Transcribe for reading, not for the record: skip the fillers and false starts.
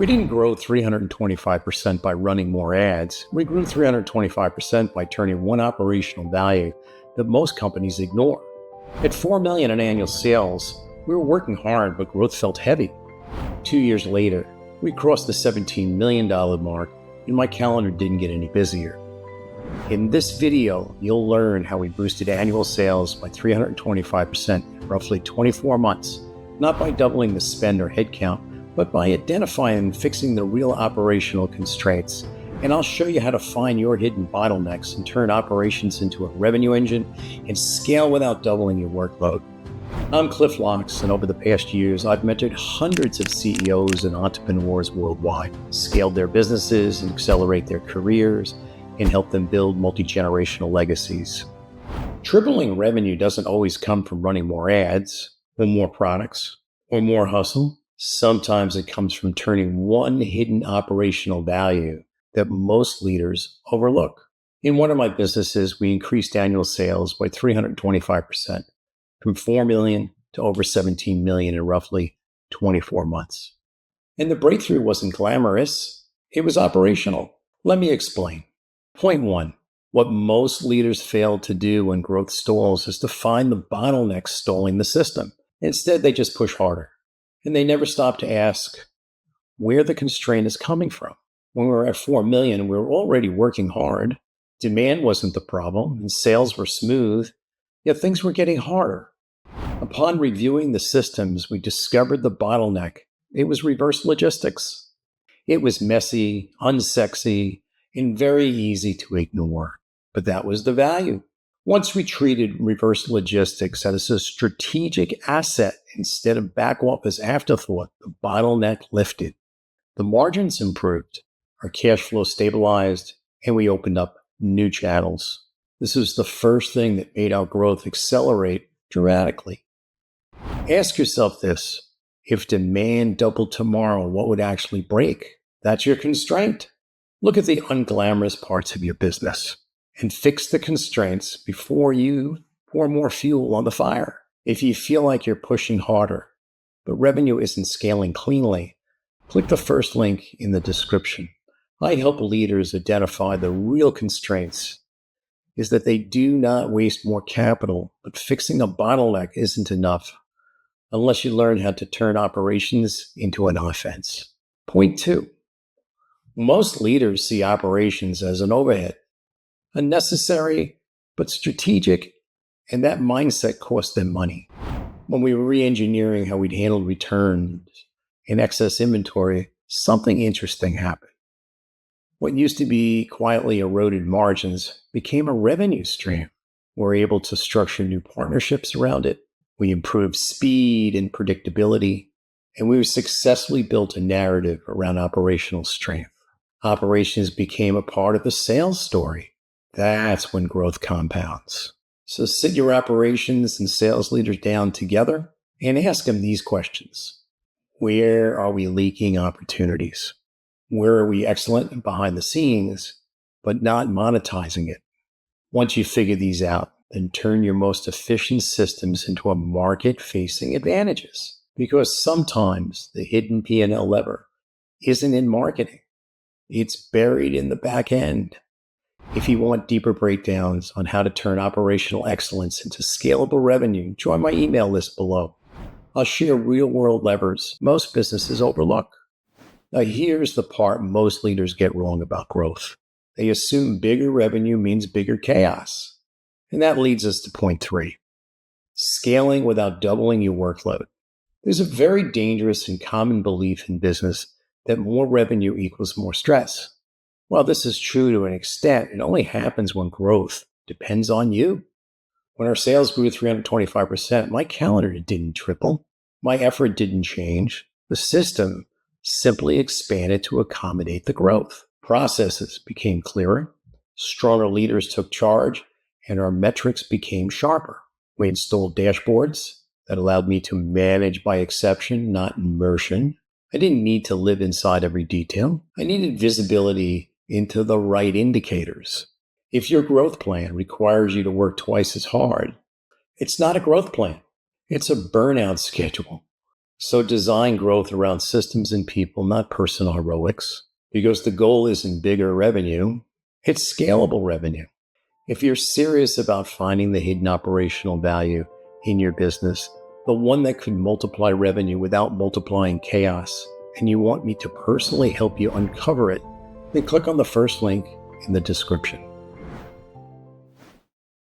We didn't grow 325% by running more ads. We grew 325% by turning one operational value that most companies ignore. At $4 million in annual sales, we were working hard, but growth felt heavy. 2 years later, we crossed the $17 million mark, and my calendar didn't get any busier. In this video, you'll learn how we boosted annual sales by 325% in roughly 24 months, not by doubling the spend or headcount, but by identifying and fixing the real operational constraints. And I'll show you how to find your hidden bottlenecks and turn operations into a revenue engine and scale without doubling your workload. I'm Cliff Locks, and over the past years, I've mentored hundreds of CEOs and entrepreneurs worldwide, scaled their businesses and accelerate their careers, and helped them build multi-generational legacies. Tripling revenue doesn't always come from running more ads, or more products, or more hustle. Sometimes it comes from turning one hidden operational value that most leaders overlook. In one of my businesses, we increased annual sales by 325%, from $4 million to over $17 million in roughly 24 months. And the breakthrough wasn't glamorous, it was operational. Let me explain. Point one, what most leaders fail to do when growth stalls is to find the bottlenecks stalling the system. Instead, they just push harder. And they never stop to ask where the constraint is coming from. When we were at 4 million, we were already working hard. Demand wasn't the problem, and sales were smooth, yet things were getting harder. Upon reviewing the systems, we discovered the bottleneck. It was reverse logistics. It was messy, unsexy, and very easy to ignore. But that was the value. Once we treated reverse logistics as a strategic asset instead of back office afterthought, the bottleneck lifted. The margins improved, our cash flow stabilized, and we opened up new channels. This was the first thing that made our growth accelerate dramatically. Ask yourself this: if demand doubled tomorrow, what would actually break? That's your constraint. Look at the unglamorous parts of your business and fix the constraints before you pour more fuel on the fire. If you feel like you're pushing harder, but revenue isn't scaling cleanly, click the first link in the description. I help leaders identify the real constraints is that they do not waste more capital, but fixing a bottleneck isn't enough unless you learn how to turn operations into an offense. Point two, most leaders see operations as an overhead, unnecessary but strategic, and that mindset cost them money. When we were re-engineering how we'd handle returns and excess inventory, something interesting happened. What used to be quietly eroded margins became a revenue stream. We're able to structure new partnerships around it. We improved speed and predictability, and we successfully built a narrative around operational strength. Operations became a part of the sales story. That's when growth compounds. So sit your operations and sales leaders down together and ask them these questions. Where are we leaking opportunities? Where are we excellent behind the scenes, but not monetizing it? Once you figure these out, then turn your most efficient systems into a market-facing advantages. Because sometimes the hidden P&L lever isn't in marketing. It's buried in the back end. If you want deeper breakdowns on how to turn operational excellence into scalable revenue, join my email list below. I'll share real-world levers most businesses overlook. Now, here's the part most leaders get wrong about growth. They assume bigger revenue means bigger chaos. And that leads us to point three, scaling without doubling your workload. There's a very dangerous and common belief in business that more revenue equals more stress. While this is true to an extent, it only happens when growth depends on you. When our sales grew 325%, my calendar didn't triple. My effort didn't change. The system simply expanded to accommodate the growth. Processes became clearer. Stronger leaders took charge, and our metrics became sharper. We installed dashboards that allowed me to manage by exception, not immersion. I didn't need to live inside every detail. I needed visibility into the right indicators. If your growth plan requires you to work twice as hard, it's not a growth plan. It's a burnout schedule. So design growth around systems and people, not personal heroics, because the goal isn't bigger revenue, it's scalable revenue. If you're serious about finding the hidden operational value in your business, the one that could multiply revenue without multiplying chaos, and you want me to personally help you uncover it, then click on the first link in the description.